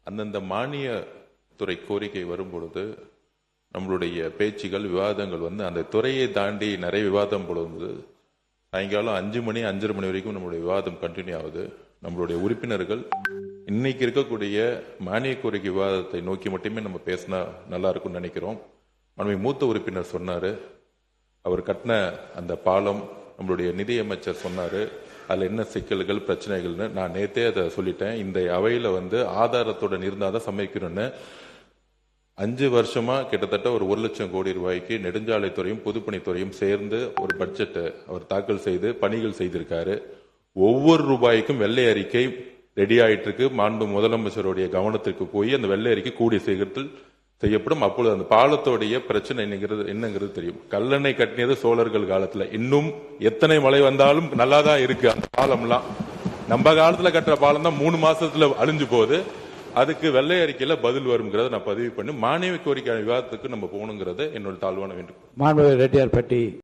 அந்தந்த மானிய துறை கோரிக்கை வரும் பொழுது நம்மளுடைய பேச்சுகள் விவாதங்கள் அந்த துறையை தாண்டி நிறைய விவாதம் பொழுது சாயங்காலம் 5 மணி 5:30 மணி வரைக்கும் நம்மளுடைய விவாதம் கண்டினியூ ஆகுது. நம்மளுடைய உறுப்பினர்கள் இன்னைக்கு இருக்கக்கூடிய மானிய கோரிக்கை விவாதத்தை நோக்கி மட்டுமே நம்ம பேசினா நல்லா இருக்கும்னு நினைக்கிறோம். நம்ம மூத்த உறுப்பினர் சொன்னாரு, அவர் கட்டின அந்த பாலம் நம்மளுடைய நிதியமைச்சர் சொன்னாரு அதுல என்ன சிக்கல்கள் பிரச்சனைகள்னு. நான் நேத்தே அதை சொல்லிட்டேன். இந்த அவையில ஆதாரத்துடன் இருந்தாதான் சமைக்கணும்னு 5 வருஷமா கிட்டத்தட்ட ஒரு 1 லட்சம் கோடி ரூபாய்க்கு நெடுஞ்சாலைத்துறையும் பொதுப்பணித்துறையும் சேர்ந்து ஒரு பட்ஜெட்டை அவர் தாக்கல் செய்து பணிகள் செய்திருக்காரு. ஒவ்வொரு ரூபாய்க்கும் வெள்ளை அறிக்கை ரெடி ஆயிட்டு இருக்கு. மாண்பு முதலமைச்சருடைய கவனத்திற்கு போய் அந்த வெள்ளை அறிக்கை கூடிய சீக்கிரத்தில் செய்யப்படும். அப்பொழுது அந்த பாலத்தோடைய பிரச்சனை என்னங்கிறது தெரியும். கல்லணை கட்டினது சோழர்கள் காலத்துல, இன்னும் எத்தனை மழை வந்தாலும் நல்லாதான் இருக்கு அந்த பாலம்லாம். நம்ம காலத்துல கட்டுற பாலம் தான் 3 மாசத்துல அழிஞ்சு போகுது. அதுக்கு வெள்ளை அறிக்கையில பதில் வருங்கிறத நான் பதிவு பண்ணி மானிய கோரிக்கை விவாதத்துக்கு நம்ம போகணுங்கிறது என்னோட தாழ்வான வேண்டுகோள். மாண்புமிகு ரெட்டியார்பட்டி